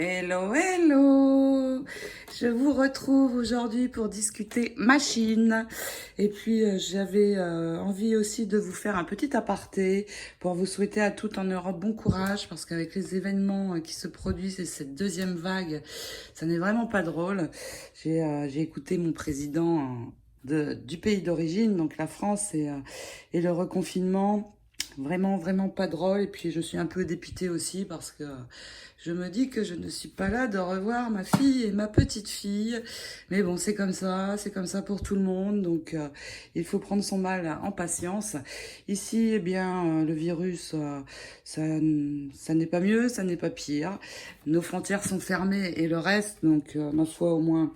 Hello, hello! Je vous retrouve aujourd'hui pour discuter machine. Et puis, j'avais envie aussi de vous faire un petit aparté pour vous souhaiter à toutes en Europe bon courage parce qu'avec les événements qui se produisent et cette deuxième vague, ça n'est vraiment pas drôle. J'ai écouté mon président du pays d'origine, donc la France et le reconfinement. Vraiment, vraiment pas drôle. Et puis, je suis un peu dépitée aussi parce que je me dis que je ne suis pas là de revoir ma fille et ma petite fille. Mais bon, c'est comme ça pour tout le monde. Donc, il faut prendre son mal en patience. Ici, eh bien, le virus, ça n'est pas mieux, ça n'est pas pire. Nos frontières sont fermées et le reste, donc, ma foi, au moins,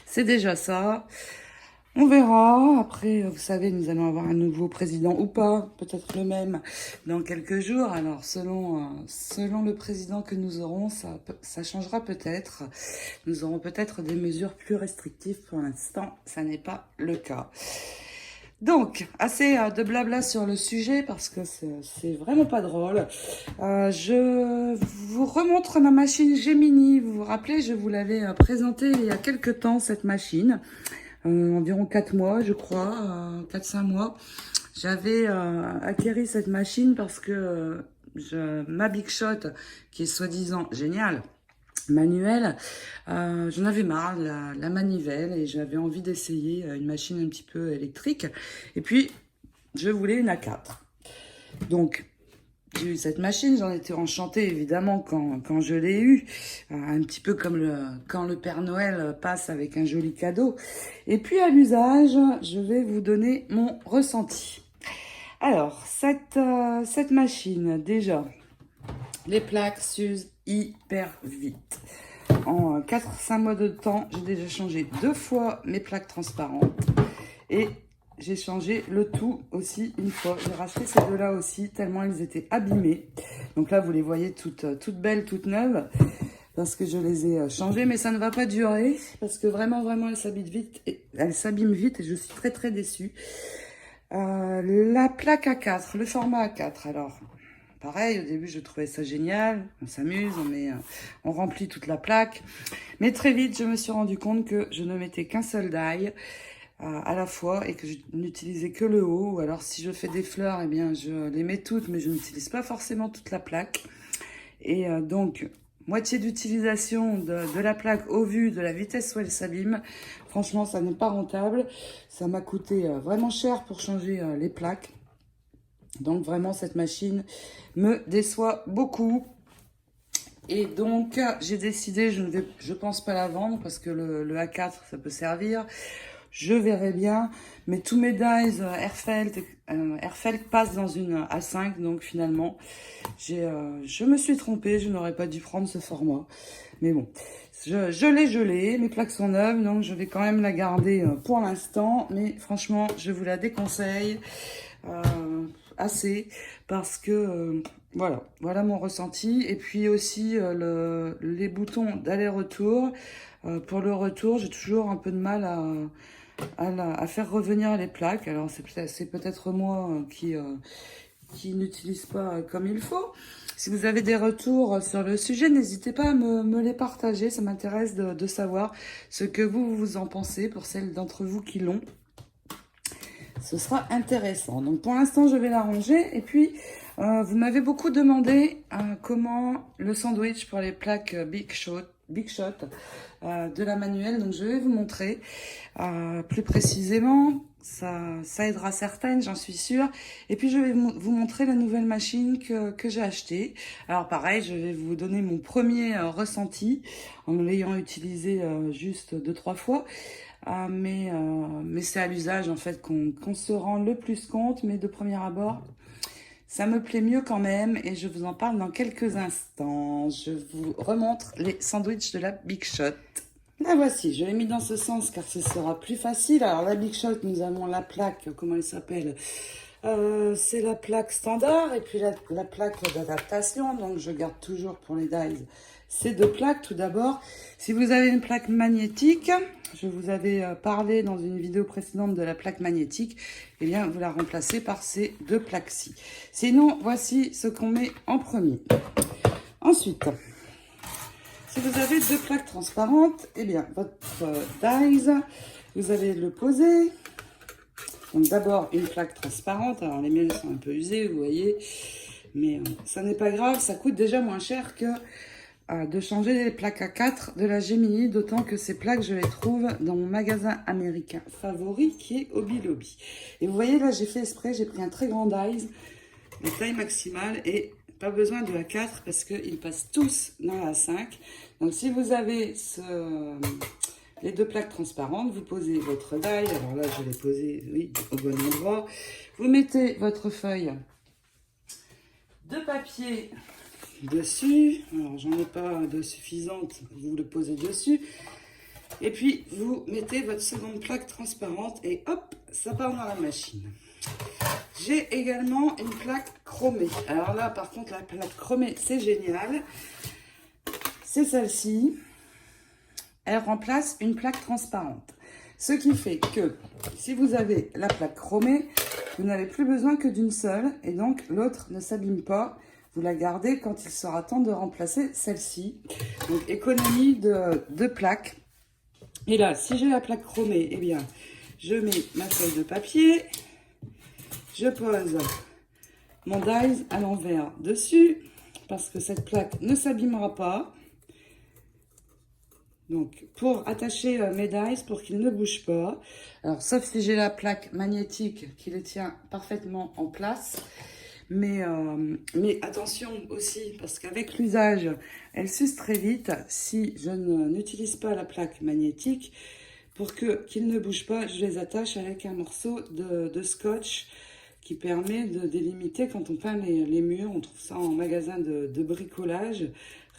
c'est déjà ça. On verra. Après, vous savez, nous allons avoir un nouveau président ou pas, peut-être le même dans quelques jours. Alors, selon le président que nous aurons, ça changera peut-être. Nous aurons peut-être des mesures plus restrictives. Pour l'instant, ça n'est pas le cas. Donc, assez de blabla sur le sujet parce que c'est vraiment pas drôle. Je vous remontre ma machine Gemini. Vous vous rappelez, je vous l'avais présentée il y a quelques temps, cette machine. Environ 4 mois, je crois, 4-5 mois. J'avais acquéri cette machine parce que ma Big Shot, qui est soi-disant géniale, manuelle, j'en avais marre de la manivelle et j'avais envie d'essayer une machine un petit peu électrique. Et puis, je voulais une A4. Donc, j'ai eu cette machine, j'en étais enchantée évidemment quand je l'ai eue, un petit peu comme quand le Père Noël passe avec un joli cadeau. Et puis à l'usage, je vais vous donner mon ressenti. Alors, cette machine, déjà, les plaques s'usent hyper vite. En 4-5 mois de temps, j'ai déjà changé 2 fois mes plaques transparentes et j'ai changé le tout aussi une fois. J'ai racheté ces deux-là aussi, tellement elles étaient abîmées. Donc là, vous les voyez toutes belles, toutes neuves, parce que je les ai changées. Mais ça ne va pas durer, parce que vraiment, vraiment, elles s'abîment vite et je suis très, très déçue. La plaque A4, le format A4, alors... Pareil, au début, je trouvais ça génial. On s'amuse, on remplit toute la plaque. Mais très vite, je me suis rendu compte que je ne mettais qu'un seul die à la fois et que je n'utilisais que le haut. Ou alors, si je fais des fleurs, eh bien, je les mets toutes, mais je n'utilise pas forcément toute la plaque. Et donc, moitié d'utilisation de la plaque au vu de la vitesse où elle s'abîme. Franchement, ça n'est pas rentable. Ça m'a coûté vraiment cher pour changer les plaques. Donc vraiment, cette machine me déçoit beaucoup. Et donc, j'ai décidé, je pense pas la vendre parce que le A4, ça peut servir. Je verrai bien. Mais tous mes dies Airfelt passent dans une A5. Donc finalement, je me suis trompée. Je n'aurais pas dû prendre ce format. Mais bon, je l'ai. Mes plaques sont neuves. Donc je vais quand même la garder pour l'instant. Mais franchement, je vous la déconseille. Assez parce que voilà mon ressenti. Et puis aussi les boutons d'aller-retour, pour le retour j'ai toujours un peu de mal à faire revenir les plaques. Alors c'est peut-être moi qui n'utilise pas comme il faut. Si vous avez des retours sur le sujet, n'hésitez pas à me les partager, ça m'intéresse de savoir ce que vous en pensez pour celles d'entre vous qui l'ont. Ce sera intéressant. Donc pour l'instant, je vais la ranger. Et puis, vous m'avez beaucoup demandé comment le sandwich pour les plaques Big Shot de la manuelle. Donc je vais vous montrer plus précisément. Ça aidera certaines, j'en suis sûre. Et puis je vais vous montrer la nouvelle machine que j'ai achetée. Alors pareil, je vais vous donner mon premier ressenti en l'ayant utilisé juste 2-3 fois. Mais c'est à l'usage en fait qu'on se rend le plus compte. Mais de premier abord, ça me plaît mieux quand même. Et je vous en parle dans quelques instants. Je vous remontre les sandwichs de la Big Shot. La voici, je l'ai mis dans ce sens car ce sera plus facile. Alors la Big Shot, nous avons la plaque, comment elle s'appelle, c'est la plaque standard et puis la plaque d'adaptation. Donc je garde toujours pour les dies ces deux plaques. Tout d'abord, si vous avez une plaque magnétique, je vous avais parlé dans une vidéo précédente de la plaque magnétique, eh bien vous la remplacez par ces deux plaques-ci. Sinon, voici ce qu'on met en premier. Ensuite, Si vous avez deux plaques transparentes, eh bien, votre dies, vous allez le poser. Donc d'abord une plaque transparente. Alors les miennes sont un peu usées, vous voyez. Mais ça n'est pas grave, ça coûte déjà moins cher que de changer les plaques à 4 de la Gemini. D'autant que ces plaques, je les trouve dans mon magasin américain favori qui est Hobby Lobby. Et vous voyez là, j'ai fait exprès, j'ai pris un très grand dies, de taille maximale. Et pas besoin de la 4 parce qu'ils passent tous dans la 5. Donc si vous avez les deux plaques transparentes, vous posez votre die. Alors là, je l'ai posé, oui, au bon endroit. Vous mettez votre feuille de papier dessus. Alors, j'en ai pas de suffisante, vous le posez dessus. Et puis, vous mettez votre seconde plaque transparente et hop, ça part dans la machine. J'ai également une plaque chromée. Alors là, par contre, la plaque chromée, c'est génial. C'est celle-ci. Elle remplace une plaque transparente. Ce qui fait que si vous avez la plaque chromée, vous n'avez plus besoin que d'une seule. Et donc, l'autre ne s'abîme pas. Vous la gardez quand il sera temps de remplacer celle-ci. Donc, économie de deux plaques. Et là, si j'ai la plaque chromée, eh bien, je mets ma feuille de papier. Je pose mon dies à l'envers dessus. Parce que cette plaque ne s'abîmera pas. Donc, pour attacher mes dies, pour qu'ils ne bougent pas. Alors, sauf si j'ai la plaque magnétique qui les tient parfaitement en place. Mais attention aussi, parce qu'avec l'usage, elle s'use très vite. Si je n'utilise pas la plaque magnétique, pour qu'ils ne bougent pas, je les attache avec un morceau de scotch qui permet de délimiter quand on peint les murs. On trouve ça en magasin de bricolage.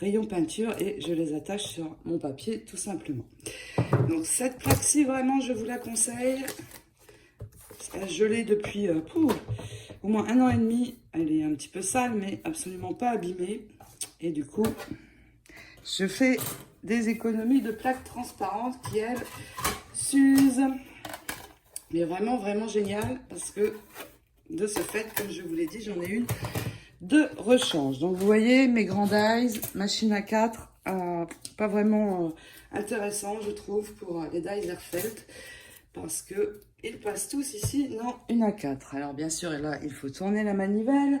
Rayon peinture, et je les attache sur mon papier tout simplement. Donc cette plaque-ci, vraiment, je vous la conseille. Je l'ai depuis au moins 1 an et demi. Elle est un petit peu sale, mais absolument pas abîmée. Et du coup, je fais des économies de plaques transparentes qui, elles, s'usent. Mais vraiment, vraiment génial, parce que de ce fait, comme je vous l'ai dit, j'en ai une de rechange. Donc vous voyez mes grands dies, machine à 4, pas vraiment intéressant je trouve pour les dies Airfelt, parce que ils passent tous ici dans une à 4. Alors bien sûr, et là il faut tourner la manivelle.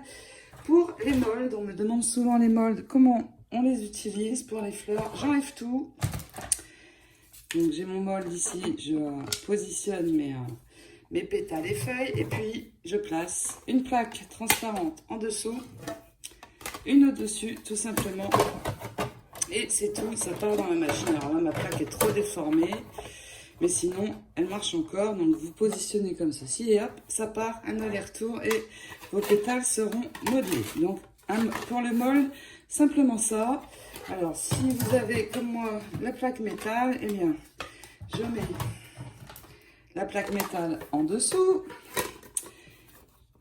Pour les moldes, on me demande souvent les moldes, comment on les utilise. Pour les fleurs, j'enlève tout. Donc j'ai mon mold ici, je positionne mes pétales et feuilles, et puis je place une plaque transparente en dessous, une au-dessus tout simplement, et c'est tout, ça part dans la machine. Alors là ma plaque est trop déformée, mais sinon elle marche encore. Donc vous positionnez comme ceci et hop, ça part, un aller-retour et vos pétales seront modelés. Donc pour le mold, simplement ça. Alors si vous avez comme moi la plaque métal, eh bien je mets la plaque métal en dessous,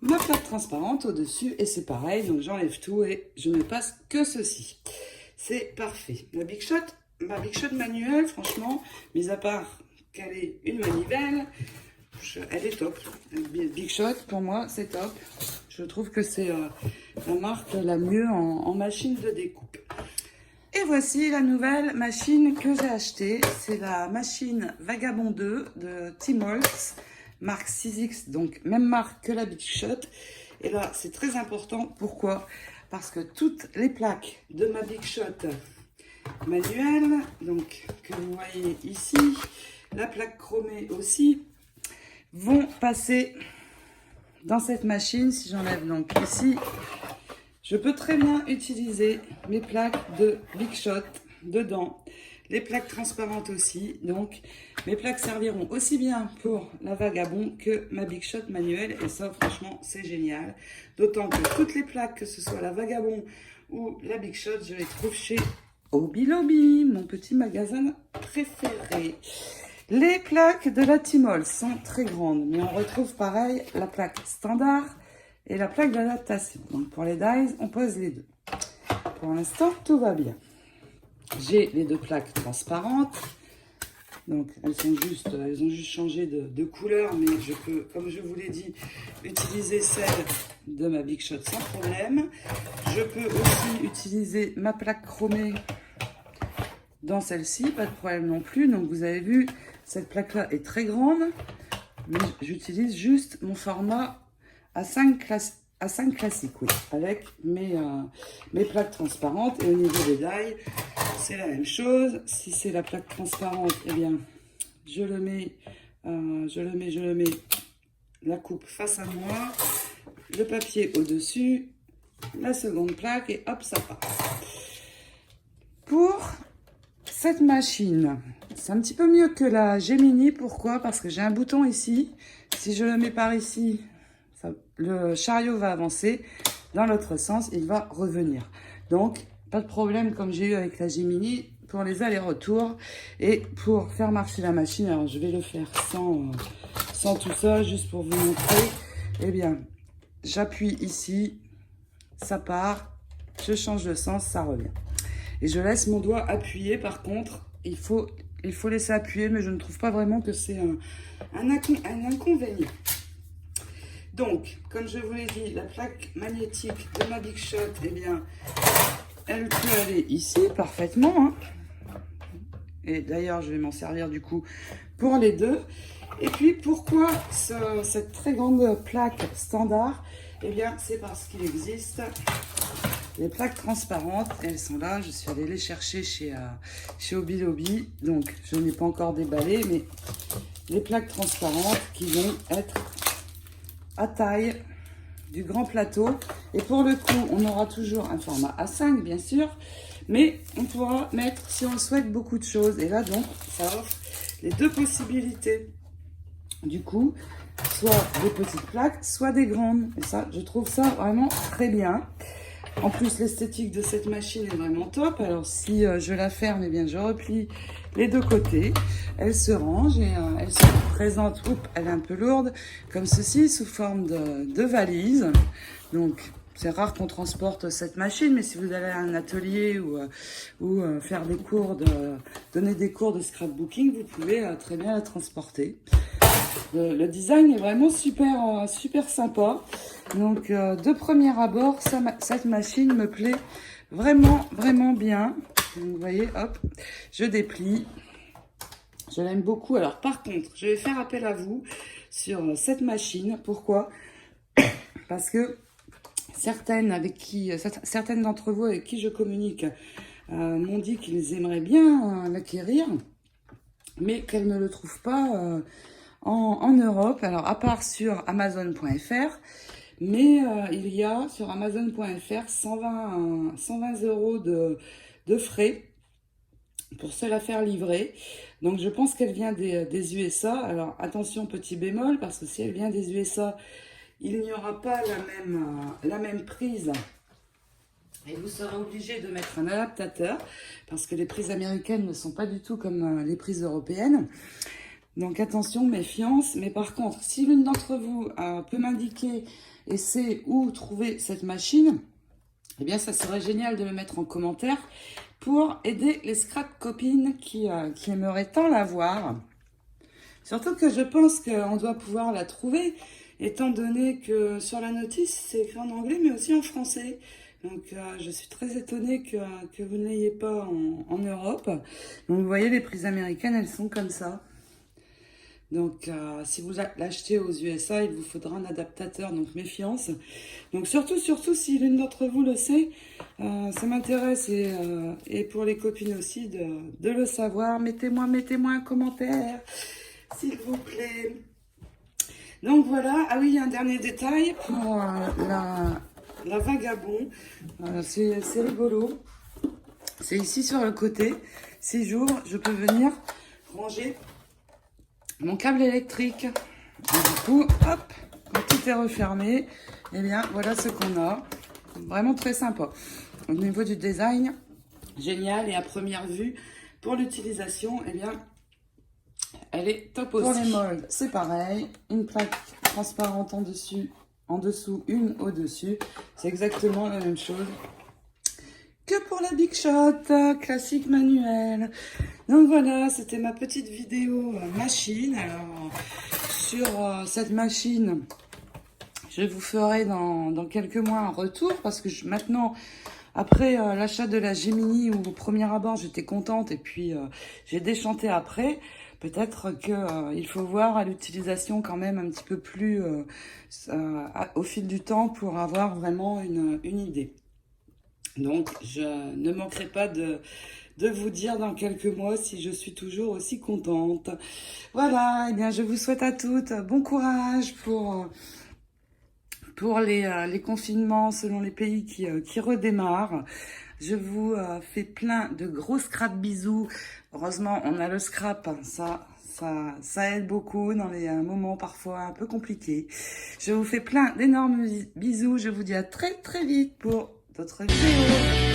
ma plaque transparente au-dessus, et c'est pareil. Donc j'enlève tout et je ne passe que ceci. C'est parfait. Ma Big Shot manuelle, franchement, mis à part qu'elle est une manivelle, elle est top. Big Shot, pour moi, c'est top. Je trouve que c'est la marque la mieux en machine de découpe. Et voici la nouvelle machine que j'ai achetée. C'est la machine Vagabond 2 de Tmolts, marque 6X, donc même marque que la Big Shot. Et là, c'est très important. Pourquoi? Parce que toutes les plaques de ma Big Shot manuelle, donc que vous voyez ici, la plaque chromée aussi, vont passer dans cette machine. Si j'enlève donc ici, je peux très bien utiliser mes plaques de Big Shot dedans, les plaques transparentes aussi. Donc, mes plaques serviront aussi bien pour la Vagabond que ma Big Shot manuelle. Et ça, franchement, c'est génial. D'autant que toutes les plaques, que ce soit la Vagabond ou la Big Shot, je les trouve chez Hobby Lobby, mon petit magasin préféré. Les plaques de la Tmolts sont très grandes, mais on retrouve pareil la plaque standard et la plaque d'adaptation. Donc pour les dies, on pose les deux. Pour l'instant, tout va bien. J'ai les deux plaques transparentes. Donc elles ont juste changé de couleur, mais je peux, comme je vous l'ai dit, utiliser celle de ma Big Shot sans problème. Je peux aussi utiliser ma plaque chromée dans celle-ci, pas de problème non plus. Donc vous avez vu, cette plaque-là est très grande, mais j'utilise juste mon format A5 classique, oui, avec mes plaques transparentes. Et au niveau des dailles, c'est la même chose. Si c'est la plaque transparente, eh bien, je le mets, la coupe face à moi, le papier au-dessus, la seconde plaque et hop, ça passe. Pour cette machine, c'est un petit peu mieux que la Gemini. Pourquoi? Parce que j'ai un bouton ici. Si je le mets par ici, le chariot va avancer. Dans l'autre sens, il va revenir. Donc, pas de problème comme j'ai eu avec la Gemini pour les allers-retours. Et pour faire marcher la machine, alors je vais le faire sans tout ça, juste pour vous montrer. Eh bien, j'appuie ici, ça part, je change de sens, ça revient. Et je laisse mon doigt appuyer. Par contre, il faut laisser appuyer, mais je ne trouve pas vraiment que c'est un inconvénient. Donc, comme je vous l'ai dit, la plaque magnétique de ma Big Shot, eh bien, elle peut aller ici parfaitement. Hein. Et d'ailleurs, je vais m'en servir du coup pour les deux. Et puis, pourquoi cette très grande plaque standard? Eh bien, c'est parce qu'il existe les plaques transparentes. Elles sont là. Je suis allée les chercher chez Hobby Lobby. Donc, je n'ai pas encore déballé, mais les plaques transparentes qui vont être à taille du grand plateau. Et pour le coup, on aura toujours un format A5, bien sûr. Mais on pourra mettre, si on le souhaite, beaucoup de choses. Et là, donc, ça offre les deux possibilités. Du coup, soit des petites plaques, soit des grandes. Et ça, je trouve ça vraiment très bien. En plus, l'esthétique de cette machine est vraiment top. Alors, si je la ferme, eh bien, je replie les deux côtés. Elle se range et elle se présente. Oups, elle est un peu lourde, comme ceci, sous forme de valise. Donc, c'est rare qu'on transporte cette machine, mais si vous allez à un atelier ou faire des cours donner des cours de scrapbooking, vous pouvez très bien la transporter. Le design est vraiment super sympa. Donc, de premier abord, cette machine me plaît vraiment bien. Donc, vous voyez, hop, je déplie. Je l'aime beaucoup. Alors, par contre, je vais faire appel à vous sur cette machine. Pourquoi? Parce que certaines d'entre vous avec qui je communique m'ont dit qu'ils aimeraient bien l'acquérir, mais qu'elles ne le trouvent pas en Europe. Alors, à part sur Amazon.fr, mais il y a sur Amazon.fr 120 € de frais pour se la faire livrer. Donc, je pense qu'elle vient des USA. Alors, attention, petit bémol, parce que si elle vient des USA, il n'y aura pas la même prise. Et vous serez obligé de mettre un adaptateur, parce que les prises américaines ne sont pas du tout comme les prises européennes. Donc, attention, méfiance. Mais par contre, si l'une d'entre vous peut m'indiquer et sait où trouver cette machine, eh bien, ça serait génial de le mettre en commentaire pour aider les scrap copines qui aimeraient tant l'avoir. Surtout que je pense qu'on doit pouvoir la trouver, étant donné que sur la notice, c'est écrit en anglais, mais aussi en français. Donc, je suis très étonnée que vous ne l'ayez pas en Europe. Donc, vous voyez, les prises américaines, elles sont comme ça. Donc, si vous l'achetez aux USA, il vous faudra un adaptateur, donc méfiance. Donc, surtout, si l'une d'entre vous le sait, ça m'intéresse et pour les copines aussi de le savoir. Mettez-moi un commentaire, s'il vous plaît. Donc, voilà. Ah oui, il y a un dernier détail pour la Vagabond. C'est rigolo. C'est ici sur le côté. Si j'ouvre, je peux venir ranger mon câble électrique. Et du coup, hop, quand tout est refermé, eh bien, voilà ce qu'on a. Vraiment très sympa. Au niveau du design, génial. Et à première vue, pour l'utilisation, eh bien, elle est top aussi. Pour les moldes, c'est pareil. Une plaque transparente en dessous, une au-dessus. C'est exactement la même chose que pour la Big Shot, classique manuel. Donc voilà, c'était ma petite vidéo machine. Alors, sur cette machine, je vous ferai dans quelques mois un retour parce que maintenant, Après l'achat de la Gemini, où au premier abord j'étais contente et puis j'ai déchanté après, peut-être que il faut voir à l'utilisation quand même un petit peu plus au fil du temps pour avoir vraiment une idée. Donc je ne manquerai pas de vous dire dans quelques mois si je suis toujours aussi contente. Voilà, et bien je vous souhaite à toutes bon courage pour les confinements selon les pays qui redémarrent. Je vous fais plein de gros scrap bisous. Heureusement, on a le scrap, hein, ça aide beaucoup dans les moments parfois un peu compliqués. Je vous fais plein d'énormes bisous. Je vous dis à très très vite pour d'autres vidéos.